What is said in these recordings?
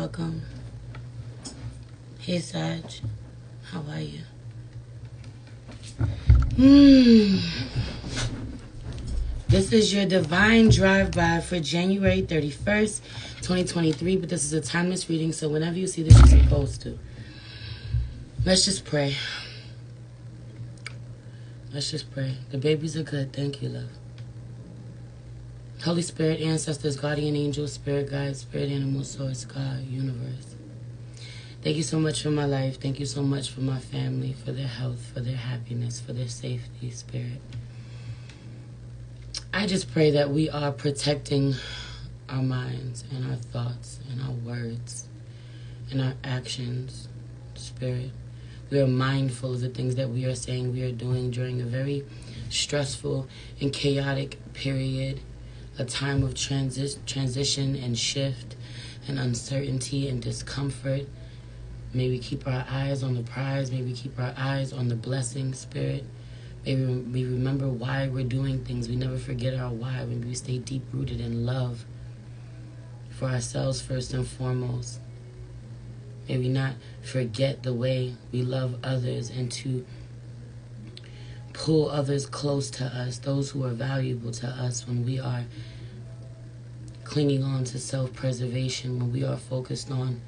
welcome. Hey, Sag. How are you? This is your divine drive-by for January 31st, 2023, but this is a timeless reading, so whenever you see this, you're supposed to. Let's just pray. Let's just pray. The babies are good. Thank you, love. Holy Spirit, ancestors, guardian angels, spirit guides, spirit animals, source, God, universe. Thank you so much for my life. Thank you so much for my family, for their health, for their happiness, for their safety, Spirit. I just pray that we are protecting our minds and our thoughts and our words and our actions, Spirit. We are mindful of the things that we are saying, we are doing during a very stressful and chaotic period, a time of transition and shift and uncertainty and discomfort. May we keep our eyes on the prize. May we keep our eyes on the blessing, Spirit. May we remember why we're doing things. We never forget our why. Maybe we stay deep-rooted in love for ourselves first and foremost. May we not forget the way we love others and to pull others close to us, those who are valuable to us, when we are clinging on to self-preservation, when we are focused on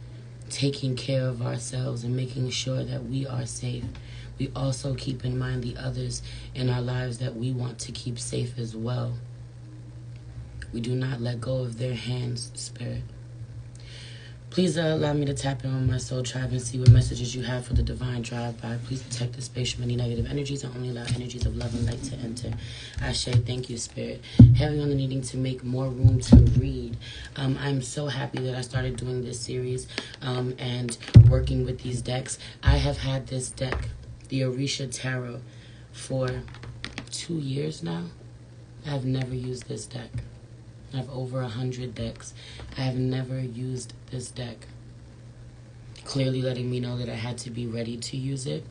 taking care of ourselves and making sure that we are safe. We also keep in mind the others in our lives that we want to keep safe as well. We do not let go of their hands, Spirit. Please allow me to tap in on my soul tribe and see what messages you have for the divine drive-by. Please protect the space from any negative energies and only allow energies of love and light to enter. Ashe, thank you, Spirit. Heavy on the needing to make more room to read. I'm so happy that I started doing this series and working with these decks. I have had this deck, the Orisha Tarot, for 2 years now. I have never used this deck. I have over 100 decks. I have never used this deck. Clearly letting me know that I had to be ready to use it.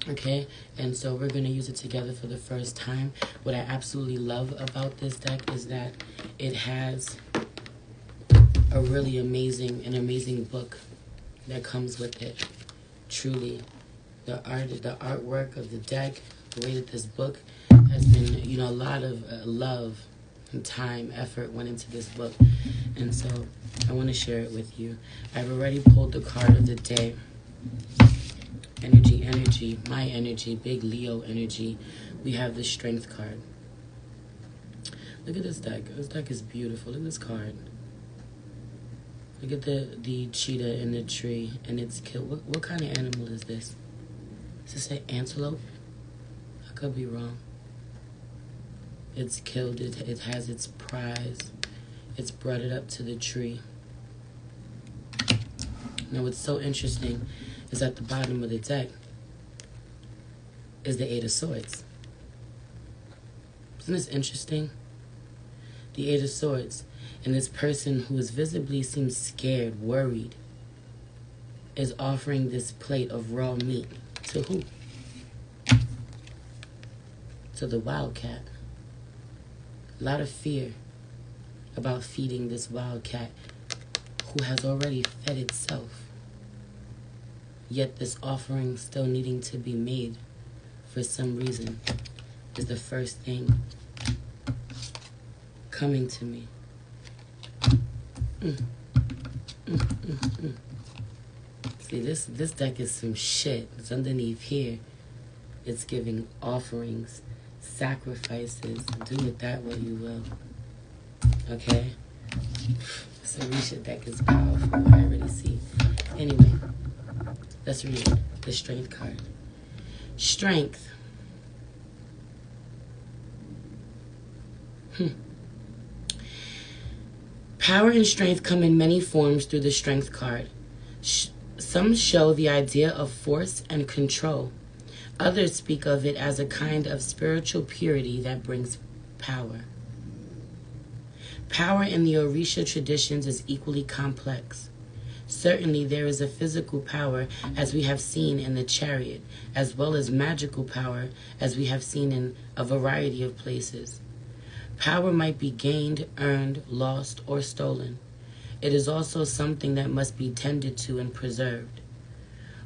Okay? And so we're going to use it together for the first time. What I absolutely love about this deck is that it has a really amazing book that comes with it. Truly. The artwork of the deck, the way that this book has been, a lot of love and time, effort went into this book. And so I want to share it with you. I've already pulled the card of the day. Energy, my energy, big Leo energy. We have the Strength card. Look at this deck. This deck is beautiful. Look at this card. Look at the cheetah in the tree and it's killed. What kind of animal is this? Does this say antelope? I could be wrong. It's killed. It has its prize. It's brought it up to the tree. Now what's so interesting is at the bottom of the deck is the Eight of Swords. Isn't this interesting? The Eight of Swords. And this person who is visibly seems scared, worried, is offering this plate of raw meat. To who? To the wildcat. A lot of fear about feeding this wildcat who has already fed itself. Yet this offering still needing to be made for some reason is the first thing coming to me. See, this deck is some shit. It's underneath here. It's giving offerings, sacrifices. Do with that what you will. Okay? This Orisha deck is powerful. I already see. Anyway, let's read the Strength card. Strength. Power and strength come in many forms through the Strength card. Some show the idea of force and control. Others speak of it as a kind of spiritual purity that brings power. Power in the Orisha traditions is equally complex. Certainly there is a physical power, as we have seen in the Chariot, as well as magical power, as we have seen in a variety of places. Power might be gained, earned, lost, or stolen. It is also something that must be tended to and preserved.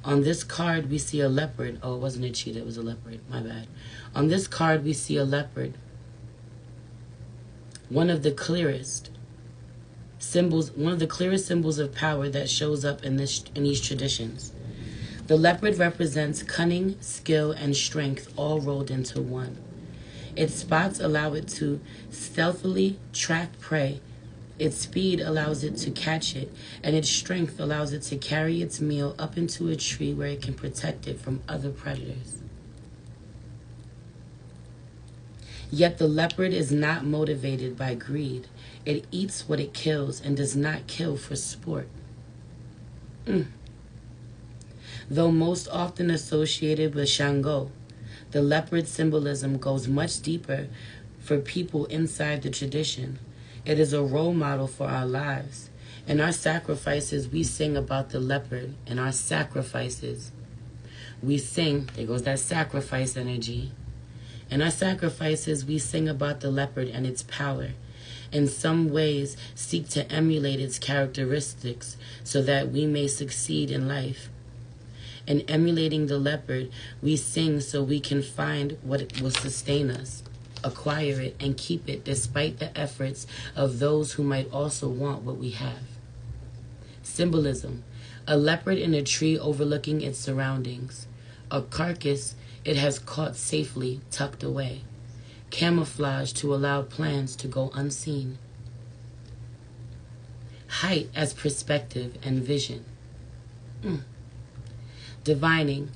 On this card, we see a leopard. Oh, it wasn't a cheetah, it was a leopard. My bad. On this card, we see a leopard. One of the clearest symbols of power that shows up in these traditions. The leopard represents cunning, skill, and strength all rolled into one. Its spots allow it to stealthily track prey. Its speed allows it to catch it, and its strength allows it to carry its meal up into a tree where it can protect it from other predators. Yet the leopard is not motivated by greed. It eats what it kills and does not kill for sport. Though most often associated with Shango, the leopard symbolism goes much deeper for people inside the tradition. It is a role model for our lives. In our sacrifices, we sing about the leopard. In our sacrifices, we sing, there goes that sacrifice energy. In our sacrifices, we sing about the leopard and its power. In some ways, seek to emulate its characteristics so that we may succeed in life. In emulating the leopard, we sing so we can find what will sustain us, acquire it, and keep it despite the efforts of those who might also want what we have. Symbolism: a leopard in a tree overlooking its surroundings. A carcass it has caught safely tucked away. Camouflage to allow plans to go unseen. Height as perspective and vision. Divining: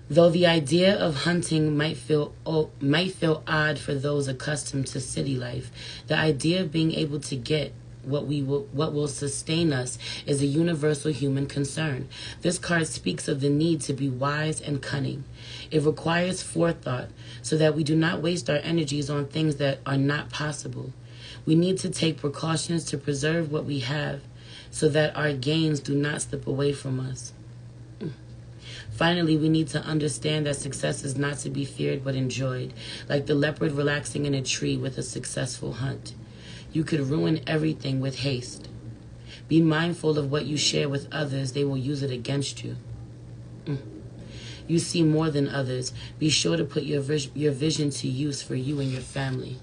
though the idea of hunting might feel odd for those accustomed to city life, the idea of being able to get what will sustain us is a universal human concern. This card speaks of the need to be wise and cunning. It requires forethought so that we do not waste our energies on things that are not possible. We need to take precautions to preserve what we have so that our gains do not slip away from us. Finally, we need to understand that success is not to be feared but enjoyed, like the leopard relaxing in a tree with a successful hunt. You could ruin everything with haste. Be mindful of what you share with others. They will use it against you. You see more than others. Be sure to put your vision to use for you and your family.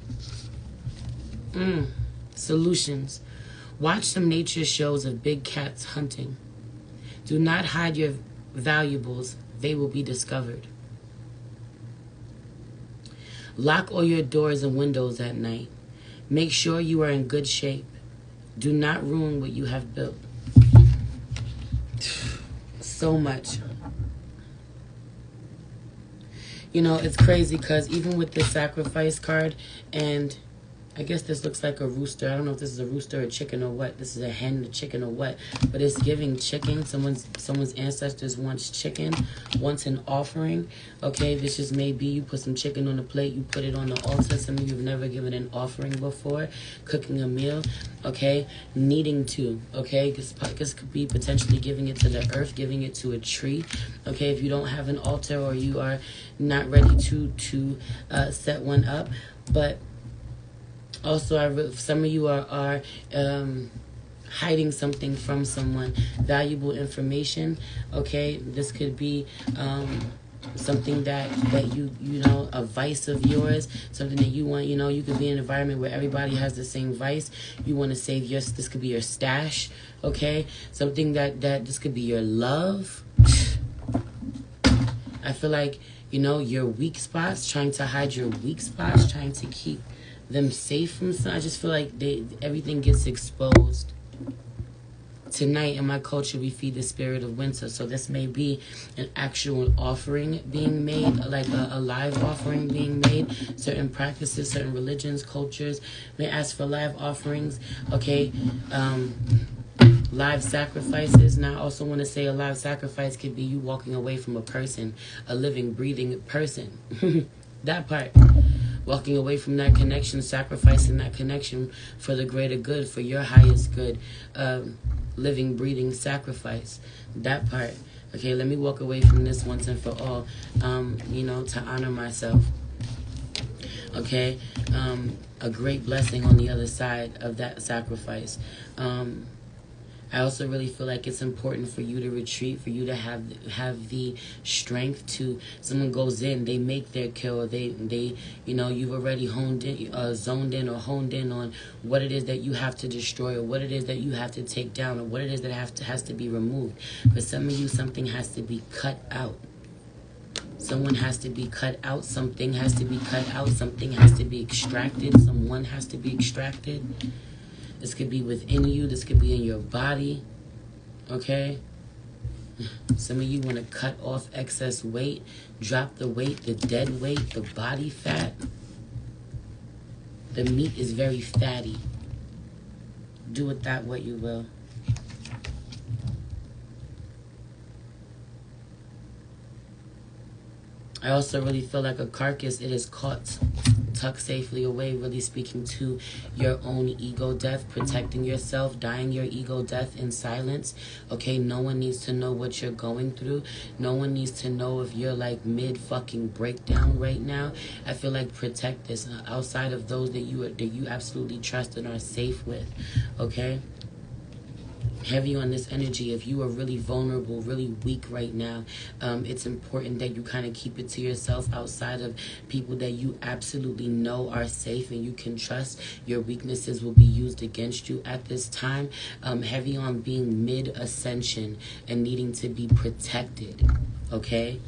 Solutions: watch some nature shows of big cats hunting. Do not hide your valuables. They will be discovered. Lock all your doors and windows at night. Make sure you are in good shape. Do not ruin what you have built. So much. You know, it's crazy because even with this sacrifice card, and I guess this looks like a rooster. I don't know if this is a rooster or a chicken or what. This is a hen, a chicken or what. But it's giving chicken. Someone's ancestors wants chicken, wants an offering. Okay, this just may be you put some chicken on a plate, you put it on the altar. Some of you have never given an offering before. Cooking a meal, okay, needing to, okay. This could be potentially giving it to the earth, giving it to a tree. Okay, if you don't have an altar or you are not ready to set one up. But also, some of you are hiding something from someone, valuable information. Okay, this could be something that you know, a vice of yours, something that you want. You know, you could be in an environment where everybody has the same vice. You want to save this could be your stash. Okay, something that this could be your love. I feel like, you know, your weak spots, trying to hide your weak spots, trying to keep them safe from some. I just feel like everything gets exposed. Tonight in my culture, we feed the spirit of winter. So this may be an actual offering being made, like a live offering being made. Certain practices, certain religions, cultures may ask for live offerings. Okay, live sacrifices. Now I also want to say a live sacrifice could be you walking away from a person, a living, breathing person. That part. Walking away from that connection, sacrificing that connection for the greater good, for your highest good. Living, breathing sacrifice. That part. Okay, let me walk away from this once and for all, you know, to honor myself. Okay, a great blessing on the other side of that sacrifice. I also really feel like it's important for you to retreat, for you to have the strength to. Someone goes in, they make their kill, they you've already zoned in or honed in on what it is that you have to destroy, or what it is that you have to take down, or what it is that has to be removed. For some of you, something has to be cut out. Someone has to be cut out. Something has to be cut out. Something has to be extracted. Someone has to be extracted. This could be within you. This could be in your body. Okay? Some of you want to cut off excess weight. Drop the weight, the dead weight, the body fat. The meat is very fatty. Do with that what you will. I also really feel like a carcass, it is caught, tucked safely away, really speaking to your own ego death, protecting yourself, dying your ego death in silence. Okay, no one needs to know what you're going through. No one needs to know if you're like mid-fucking breakdown right now. I feel like protect this outside of those that you absolutely trust and are safe with. Okay? Heavy on this energy. If you are really vulnerable, really weak right now, it's important that you kind of keep it to yourself outside of people that you absolutely know are safe and you can trust. Your weaknesses will be used against you at this time. Heavy on being mid-ascension and needing to be protected. Okay?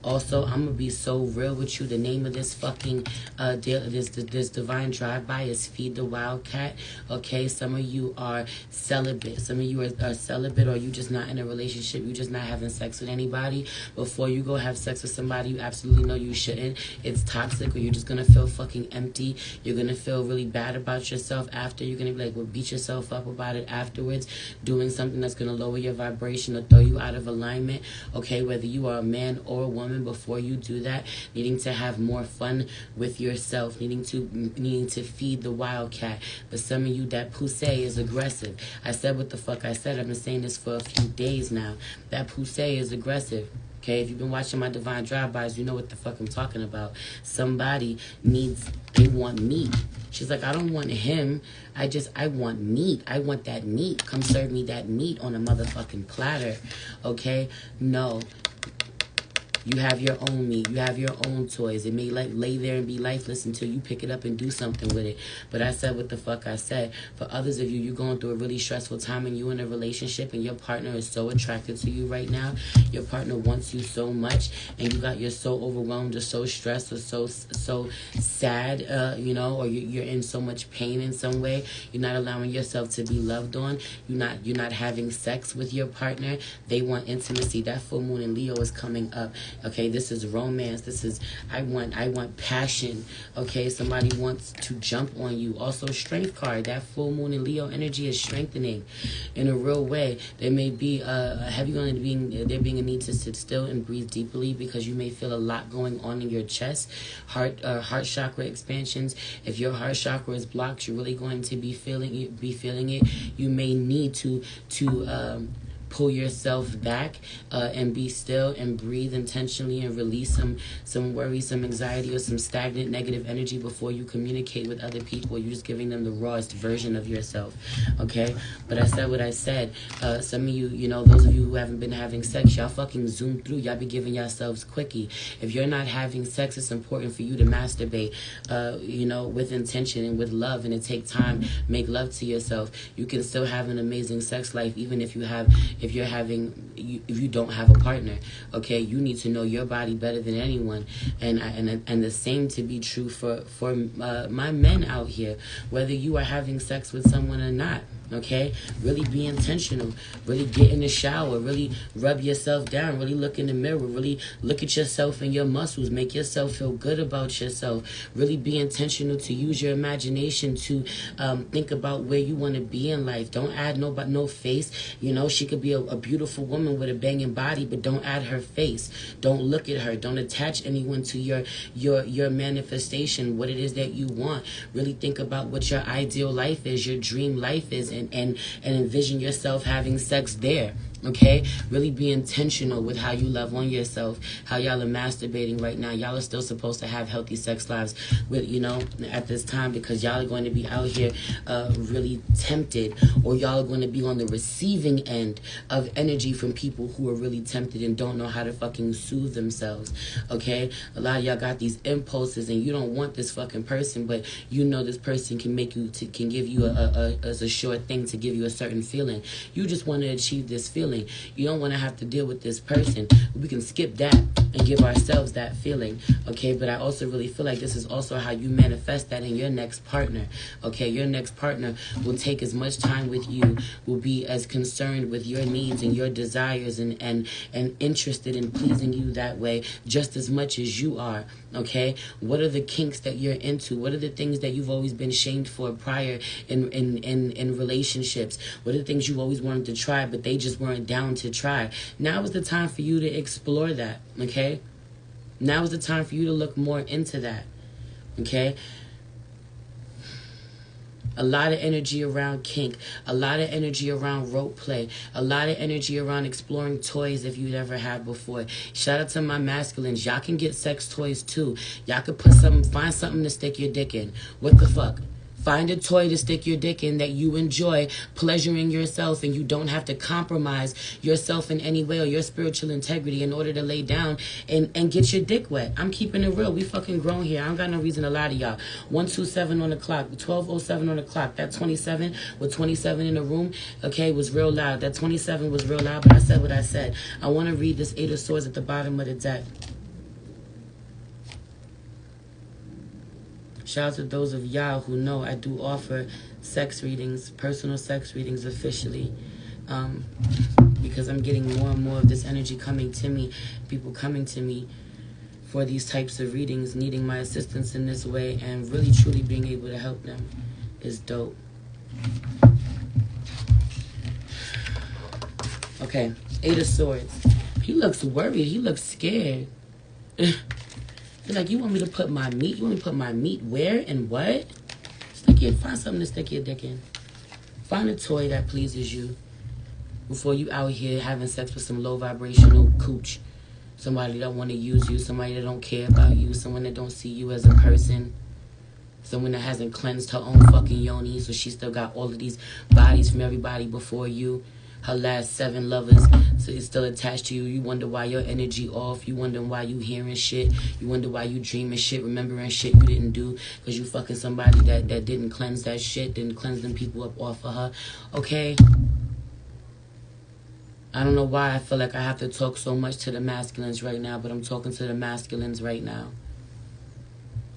Also, I'm gonna be so real with you. The name of this fucking this divine drive-by is Feed the Wildcat. Okay, some of you are celibate. Some of you are celibate, or you just not in a relationship. You just not having sex with anybody. Before you go have sex with somebody, you absolutely know you shouldn't. It's toxic, or you're just gonna feel fucking empty. You're gonna feel really bad about yourself after. You're gonna be like, well, beat yourself up about it afterwards. Doing something that's gonna lower your vibration or throw you out of alignment. Okay, whether you are a man or a woman. Before you do that, needing to have more fun with yourself, needing to feed the wildcat. But some of you, that poussey is aggressive. I said what the fuck I said. I've been saying this for a few days now. That poussey is aggressive. Okay, if you've been watching my divine drive-bys, you know what the fuck I'm talking about. Somebody they want meat. She's like, I don't want him. I want meat. I want that meat. Come serve me that meat on a motherfucking platter. Okay? No. You have your own meat. You have your own toys. It may lay there and be lifeless until you pick it up and do something with it. But I said what the fuck I said. For others of you, you're going through a really stressful time and you're in a relationship and your partner is so attracted to you right now. Your partner wants you so much and you're so overwhelmed or so stressed or so sad, or you're in so much pain in some way. You're not allowing yourself to be loved on. You're not having sex with your partner. They want intimacy. That full moon in Leo is coming up. Okay, this is romance. This is I want passion. Okay, somebody wants to jump on you. Also, strength card. That full moon in Leo energy is strengthening in a real way. There may be a heavy on there being a need to sit still and breathe deeply because you may feel a lot going on in your chest. Heart chakra expansions. If your heart chakra is blocked, you're really going to be feeling it. You may need to pull yourself back and be still and breathe intentionally and release some worry, some anxiety, or some stagnant negative energy before you communicate with other people. You're just giving them the rawest version of yourself. Okay? But I said what I said. Some of you, those of you who haven't been having sex, y'all fucking zoom through. Y'all be giving yourselves quickie. If you're not having sex, it's important for you to masturbate, with intention and with love, and to take time, make love to yourself. You can still have an amazing sex life even if you don't have a partner. Okay, you need to know your body better than anyone, and the same to be true for my men out here, whether you are having sex with someone or not. Okay, really be intentional. Really get in the shower. Really rub yourself down. Really look in the mirror. Really look at yourself and your muscles. Make yourself feel good about yourself. Really be intentional to use your imagination to think about where you want to be in life. Don't add no face. She could be a beautiful woman with a banging body, but don't add her face. Don't look at her. Don't attach anyone to your manifestation, what it is that you want. Really think about what your ideal life is, your dream life is, and envision yourself having sex there. Okay, really be intentional with how you love on yourself. How y'all are masturbating right now. Y'all are still supposed to have healthy sex lives with, at this time, because y'all are going to be out here really tempted, or y'all are going to be on the receiving end of energy from people who are really tempted and don't know how to fucking soothe themselves. Okay, a lot of y'all got these impulses and you don't want this fucking person, but you know this person can make you can give you a short thing to give you a certain feeling. You just want to achieve this feeling. You don't want to have to deal with this person. We can skip that and give ourselves that feeling. Okay, but I also really feel like this is also how you manifest that in your next partner. Okay, your next partner will take as much time with you, will be as concerned with your needs and your desires, and interested in pleasing you that way just as much as you are. Okay, what are the kinks that you're into? What are the things that you've always been shamed for prior in relationships? What are the things you always wanted to try but they just weren't down to try? Now is the time for you to explore that. Okay, now is the time for you to look more into that. Okay, a lot of energy around kink, a lot of energy around rope play, a lot of energy around exploring toys if you'd ever had before. Shout out to my masculines. Y'all can get sex toys too. Y'all could find something to stick your dick in. What the fuck? Find a toy to stick your dick in that you enjoy pleasuring yourself, and you don't have to compromise yourself in any way or your spiritual integrity in order to lay down and get your dick wet. I'm keeping it real. We fucking grown here. I don't got no reason to lie to y'all. 127 on the clock, 12:07 on the clock. That 27 with 27 in the room, okay, was real loud. That 27 was real loud, but I said what I said. I want to read this 8 of Swords at the bottom of the deck. Shout out to those of y'all who know I do offer sex readings, personal sex readings officially, because I'm getting more and more of this energy coming to me, people coming to me for these types of readings, needing my assistance in this way, and really truly being able to help them is dope. Okay, 8 of Swords. He looks worried. He looks scared. They're like, you want me to put my meat? You want me to put my meat where and what? Find something to stick your dick in. Find a toy that pleases you before you out here having sex with some low vibrational cooch. Somebody that want to use you, somebody that don't care about you, someone that don't see you as a person, someone that hasn't cleansed her own fucking yoni, so she still got all of these bodies from everybody before you. Her last 7 lovers, so it's still attached to you. You wonder why your energy off. You wonder why you hearing shit. You wonder why you dreaming shit, remembering shit you didn't do, because you fucking somebody that didn't cleanse that shit, didn't cleanse them people up off of her. Okay? I don't know why I feel like I have to talk so much to the masculines right now, but I'm talking to the masculines right now.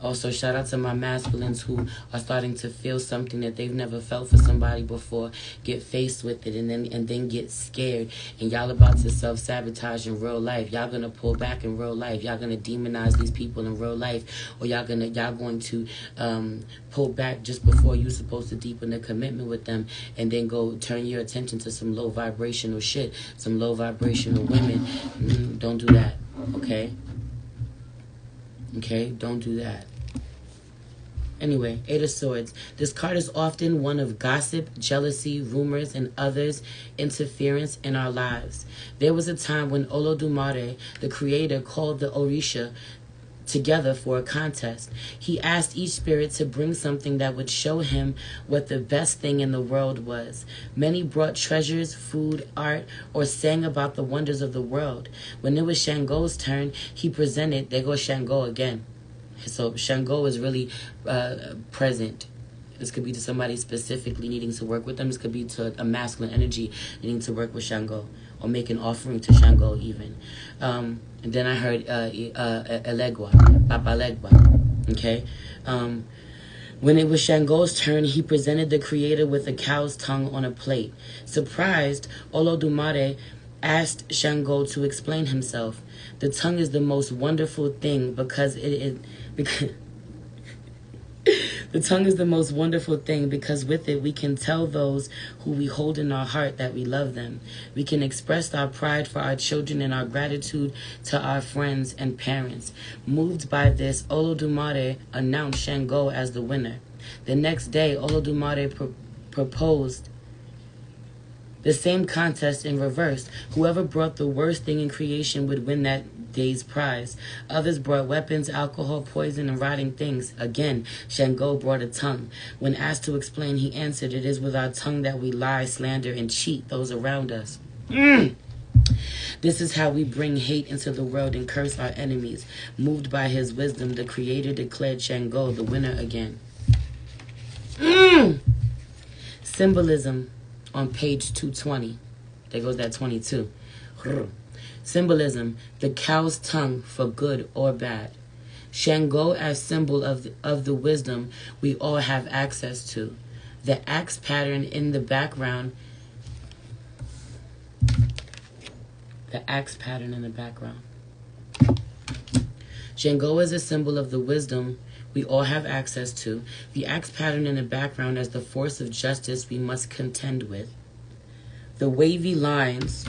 Also, shout out to my masculines who are starting to feel something that they've never felt for somebody before, get faced with it, and then get scared. And y'all about to self-sabotage in real life. Y'all gonna pull back in real life. Y'all gonna demonize these people in real life, or y'all going to pull back just before you're supposed to deepen the commitment with them, and then go turn your attention to some low vibrational shit, some low vibrational women. Don't do that, okay? Okay, don't do that. Anyway, 8 of Swords. This card is often one of gossip, jealousy, rumors, and others' interference in our lives. There was a time when Olodumare, the creator, called the Orisha together for a contest. He asked each spirit to bring something that would show him what the best thing in the world was. Many brought treasures, food, art, or sang about the wonders of the world. When it was Shango's turn, he presented, there goes Shango again. So Shango is really present. This could be to somebody specifically needing to work with them. This could be to a masculine energy needing to work with Shango, or make an offering to Shango even. And then I heard Elegua, Papa Legua. Okay? When it was Shango's turn, he presented the creator with a cow's tongue on a plate. Surprised, Olodumare asked Shango to explain himself. The tongue is the most wonderful thing because the tongue is the most wonderful thing because with it we can tell those who we hold in our heart that we love them. We can express our pride for our children and our gratitude to our friends and parents. Moved by this, Olodumare announced Shango as the winner. The next day, Olodumare proposed The same contest in reverse. Whoever brought the worst thing in creation would win that day's prize. Others brought weapons, alcohol, poison, and rotting things. Again, Shango brought a tongue. When asked to explain, he answered, "It is with our tongue that we lie, slander, and cheat those around us." This is how we bring hate into the world and curse our enemies. Moved by his wisdom, the Creator declared Shango the winner again. Symbolism on page 220. There goes that 22. Symbolism, the cow's tongue for good or bad. Shango as symbol of the wisdom we all have access to. The axe pattern in the background. The axe pattern in the background. Shango is a symbol of the wisdom we all have access to. The axe pattern in the background as the force of justice we must contend with. The wavy lines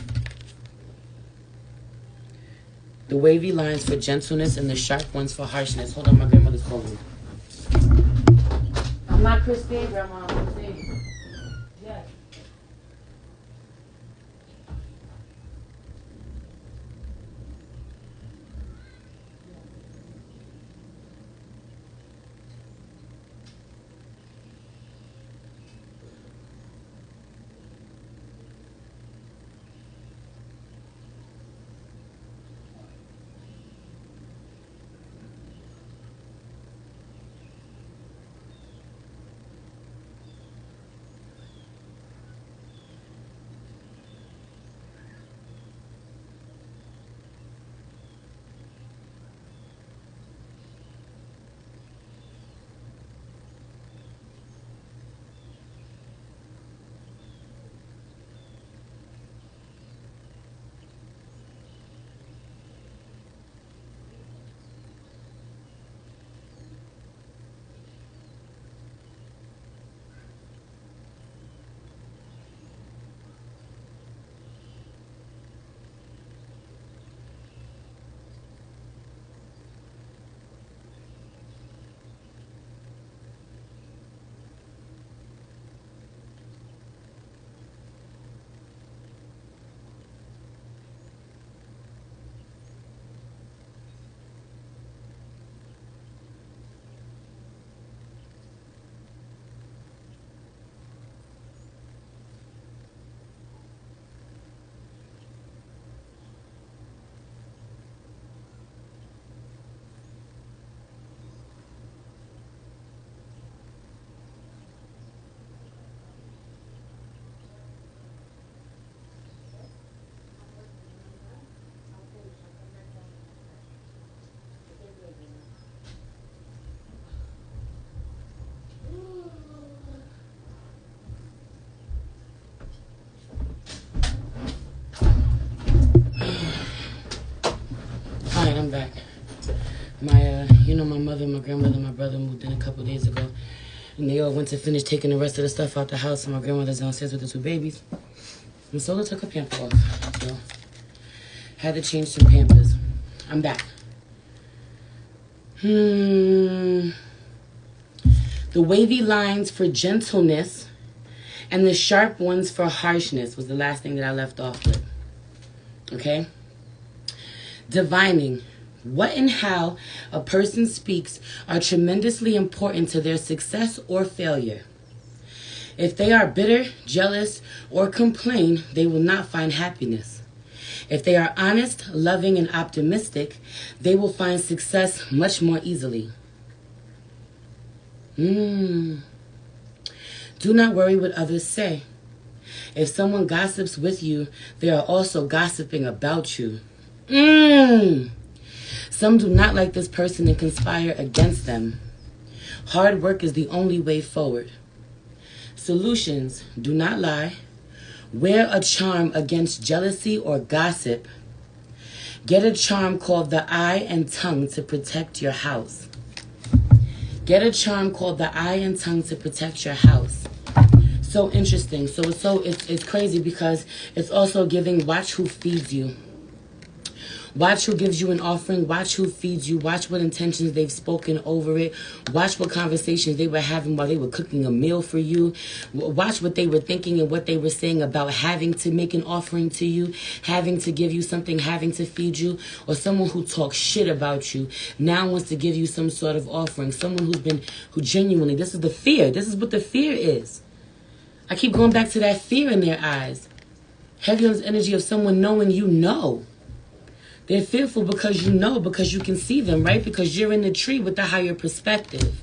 for gentleness and the sharp ones for harshness. Hold on, my grandmother's calling me. I'm not Christine, Grandma. I'm Christine. Yes. I'm back. My mother, my grandmother, and my brother moved in a couple days ago. And they all went to finish taking the rest of the stuff out the house. And my grandmother's downstairs with the two babies. And Sola took her pamper off. So, had to change some pampers. I'm back. The wavy lines for gentleness and the sharp ones for harshness was the last thing that I left off with. Okay? Divining what and how a person speaks are tremendously important to their success or failure. If they are bitter, jealous, or complain, they will not find happiness. If they are honest, loving, and optimistic, they will find success much more easily. Do not worry what others say. If someone gossips with you, they are also gossiping about you. Some do not like this person and conspire against them. Hard work is the only way forward. Solutions: do not lie. Wear a charm against jealousy or gossip. Get a charm called the eye and tongue to protect your house. Get a charm called the eye and tongue to protect your house. So interesting. So it's crazy because it's also giving watch who feeds you. Watch who gives you an offering. Watch who feeds you. Watch what intentions they've spoken over it. Watch what conversations they were having while they were cooking a meal for you. Watch what they were thinking and what they were saying about having to make an offering to you, having to give you something, having to feed you. Or someone who talks shit about you now wants to give you some sort of offering. Someone who genuinely, this is the fear. This is what the fear is. I keep going back to that fear in their eyes. Heavy on this energy of someone knowing you know. They're fearful because you know, because you can see them, right? Because you're in the tree with the higher perspective.